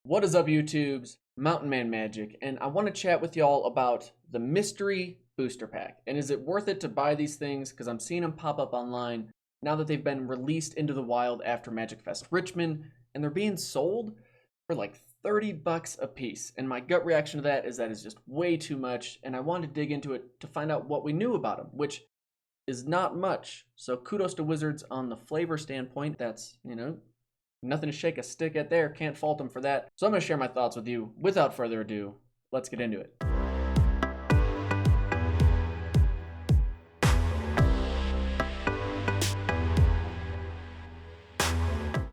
What is up, YouTubes? Mountain Man Magic, and I want to chat with y'all about the mystery booster pack. And is it worth it to buy these things? Because I'm seeing them pop up online now that they've been released into the wild after Magic Fest Richmond, and they're being sold for like 30 bucks a piece. And my gut reaction to that is just way too much, and I wanted to dig into it to find out what we knew about them, which is not much. So kudos to Wizards on the flavor standpoint. That's, nothing to shake a stick at there. Can't fault them for that. So I'm going to share my thoughts with you. Without further ado, let's get into it.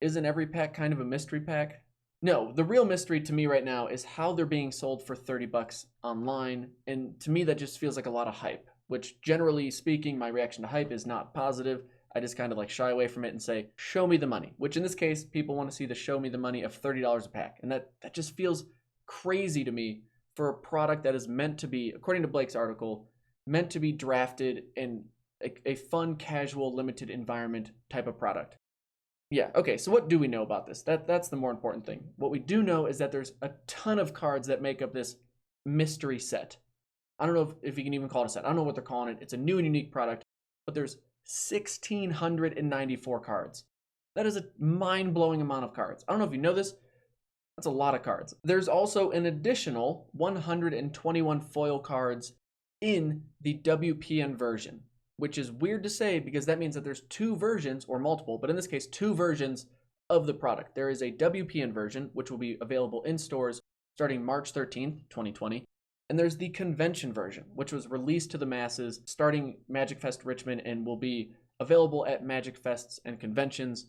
Isn't every pack kind of a mystery pack? No, the real mystery to me right now is how they're being sold for 30 bucks online. And to me, that just feels like a lot of hype, which generally speaking, my reaction to hype is not positive. I just kind of like shy away from it and say, show me the money, which in this case, people want to see the show me the money of $30 a pack. And that just feels crazy to me for a product that is meant to be, according to Blake's article, meant to be drafted in a fun, casual, limited environment type of product. Yeah, okay, so what do we know about this? That's the more important thing. What we do know is that there's a ton of cards that make up this mystery set. I don't know if you can even call it a set. I don't know what they're calling it. It's a new and unique product, but there's 1,694 cards. That is a mind-blowing amount of cards. I don't know if you know this. That's a lot of cards. There's also an additional 121 foil cards in the WPN version, which is weird to say because that means that there's two versions, or multiple, but in this case, two versions of the product. There is a WPN version, which will be available in stores starting March 13th, 2020. And there's the convention version, which was released to the masses starting Magic Fest Richmond and will be available at Magic Fests and conventions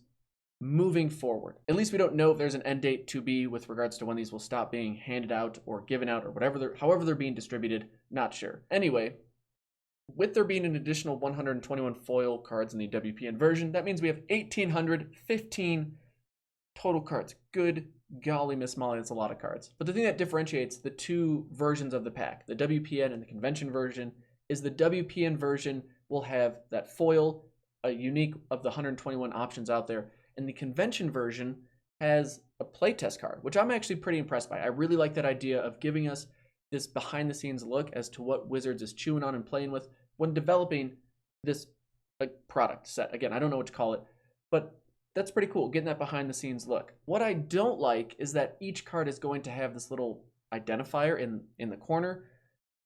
moving forward. At least we don't know if there's an end date to be with regards to when these will stop being handed out or given out or however they're being distributed, not sure. Anyway, with there being an additional 121 foil cards in the WPN version, that means we have 1,815 total cards. Good golly, Miss Molly, that's a lot of cards. But the thing that differentiates the two versions of the pack, the WPN and the convention version, is the WPN version will have that foil, a unique of the 121 options out there, and the convention version has a playtest card, which I'm actually pretty impressed by. I really like that idea of giving us this behind the scenes look as to what Wizards is chewing on and playing with when developing this product set. Again, I don't know what to call it, but that's pretty cool, getting that behind the scenes look. What I don't like is that each card is going to have this little identifier in the corner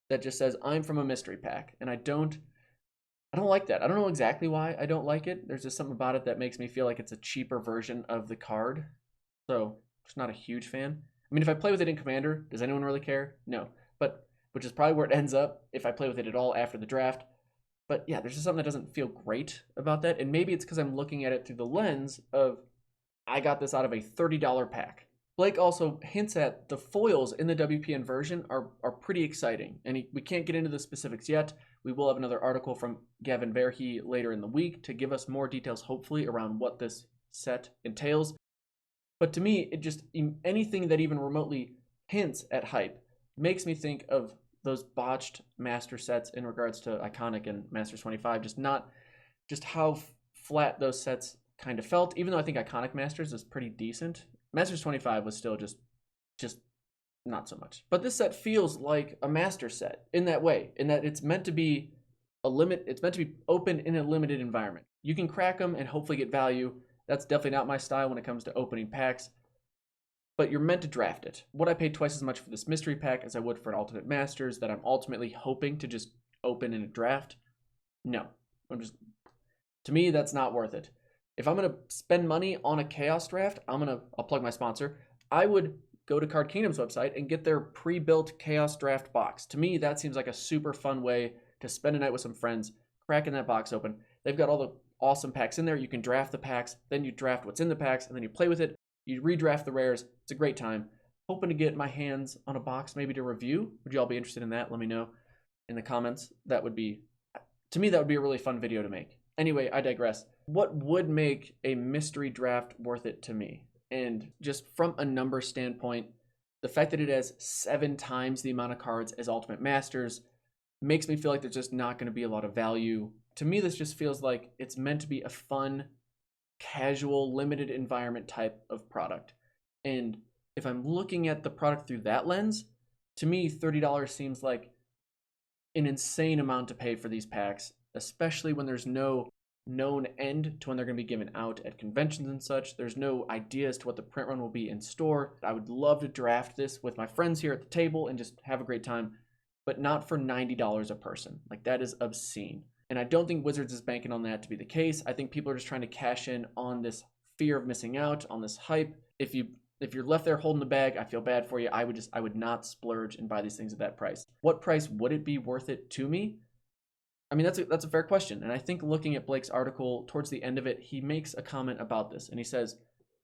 that just says, I'm from a mystery pack. And I don't like that. I don't know exactly why I don't like it. There's just something about it that makes me feel like it's a cheaper version of the card. So, just not a huge fan. I mean, if I play with it in Commander, does anyone really care? No. But, which is probably where it ends up if I play with it at all after the draft. But yeah, there's just something that doesn't feel great about that. And maybe it's because I'm looking at it through the lens of, I got this out of a $30 pack. Blake also hints at the foils in the WPN version are pretty exciting. And we can't get into the specifics yet. We will have another article from Gavin Verhey later in the week to give us more details, hopefully, around what this set entails. But to me, it just, anything that even remotely hints at hype makes me think of those botched master sets in regards to Iconic and Masters 25, just how flat those sets kind of felt, even though I think Iconic Masters is pretty decent. Masters 25 was still just not so much. But this set feels like a master set in that way, in that it's meant to be it's meant to be open in a limited environment. You can crack them and hopefully get value. That's definitely not my style when it comes to opening packs. But you're meant to draft it. Would I pay twice as much for this mystery pack as I would for an Ultimate Masters that I'm ultimately hoping to just open in a draft? No. To me, that's not worth it. If I'm going to spend money on a Chaos draft, I'll plug my sponsor. I would go to Card Kingdom's website and get their pre-built Chaos draft box. To me, that seems like a super fun way to spend a night with some friends, cracking that box open. They've got all the awesome packs in there. You can draft the packs, then you draft what's in the packs, and then you play with it. You redraft the rares. It's a great time. Hoping to get my hands on a box maybe to review. Would you all be interested in that? Let me know in the comments. To me, that would be a really fun video to make. Anyway, I digress. What would make a mystery draft worth it to me? And just from a number standpoint, the fact that it has 7 times the amount of cards as Ultimate Masters makes me feel like there's just not going to be a lot of value. To me, this just feels like it's meant to be a fun, casual, limited environment type of product. And if I'm looking at the product through that lens, to me, $30 seems like an insane amount to pay for these packs, especially when there's no known end to when they're going to be given out at conventions and such. There's no idea as to what the print run will be in store. I would love to draft this with my friends here at the table and just have a great time, but not for $90 a person. Like, that is obscene. And I don't think Wizards is banking on that to be the case. I think people are just trying to cash in on this fear of missing out, on this hype. If you're left there holding the bag, I feel bad for you. I would not splurge and buy these things at that price. What price would it be worth it to me? I mean, that's a fair question. And I think looking at Blake's article, towards the end of it, he makes a comment about this. And he says,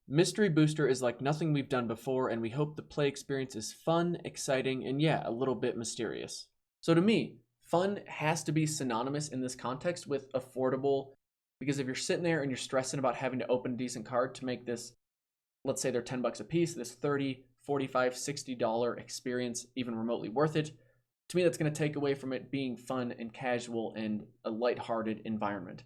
Mystery Booster is like nothing we've done before, and we hope the play experience is fun, exciting, and yeah, a little bit mysterious. So to me, fun has to be synonymous in this context with affordable, because if you're sitting there and you're stressing about having to open a decent card to make this, let's say they're $10 a piece, this $30, $45, $60 experience even remotely worth it, to me that's going to take away from it being fun and casual and a lighthearted environment.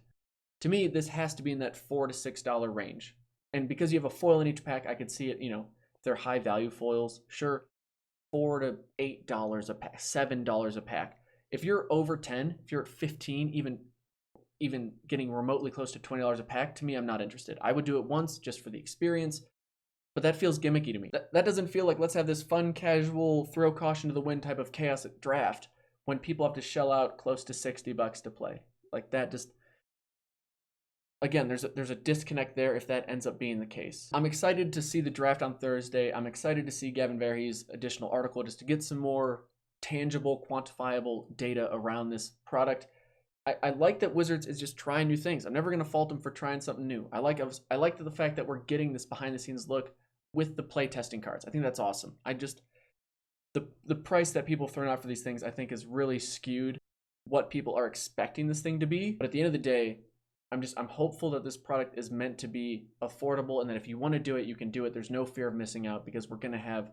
To me, this has to be in that $4 to $6 range. And because you have a foil in each pack, I could see it, if they're high value foils, sure, $4 to $8 a pack, $7 a pack. If you're over 10, if you're at 15, even getting remotely close to $20 a pack, to me, I'm not interested. I would do it once just for the experience, but that feels gimmicky to me. That doesn't feel like let's have this fun, casual, throw caution to the wind type of chaos draft when people have to shell out close to $60 to play. Like, that just, again, there's a disconnect there if that ends up being the case. I'm excited to see the draft on Thursday. I'm excited to see Gavin Verhey's additional article just to get some more tangible, quantifiable data around this product. I like that Wizards is just trying new things. I'm never going to fault them for trying something new. I like the fact that we're getting this behind the scenes look with the play testing cards. I think that's awesome. The price that people have thrown out for these things, I think, is really skewed what people are expecting this thing to be. But at the end of the day, I'm hopeful that this product is meant to be affordable, and that if you want to do it, you can do it. There's no fear of missing out, because we're going to have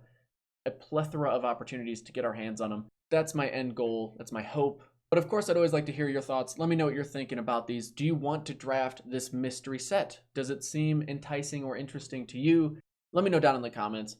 a plethora of opportunities to get our hands on them. That's my end goal. That's my hope. But of course, I'd always like to hear your thoughts. Let me know what you're thinking about these. Do you want to draft this mystery set? Does it seem enticing or interesting to you? Let me know down in the comments.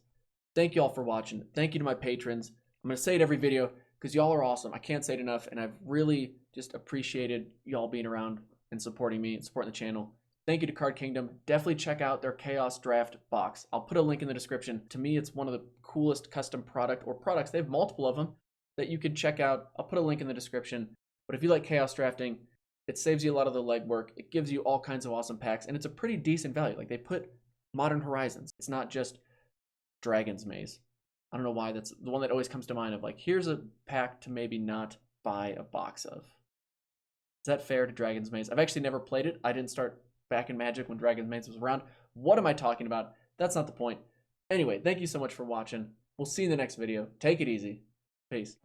Thank you all for watching. Thank you to my patrons. I'm going to say it every video because y'all are awesome. I can't say it enough, and I've really just appreciated y'all being around and supporting me and supporting the channel. Thank you to Card Kingdom. Definitely check out their Chaos Draft box. I'll put a link in the description. To me, it's one of the coolest custom products. They have multiple of them that you can check out. I'll put a link in the description. But if you like chaos drafting, it saves you a lot of the legwork. It gives you all kinds of awesome packs, and it's a pretty decent value. Like, they put Modern Horizons. It's not just Dragon's Maze. I don't know why. That's the one that always comes to mind of, like, here's a pack to maybe not buy a box of. Is that fair to Dragon's Maze? I've actually never played it. I didn't start back in Magic when Dragon's Maze was around. What am I talking about? That's not the point. Anyway, thank you so much for watching. We'll see you in the next video. Take it easy. Peace.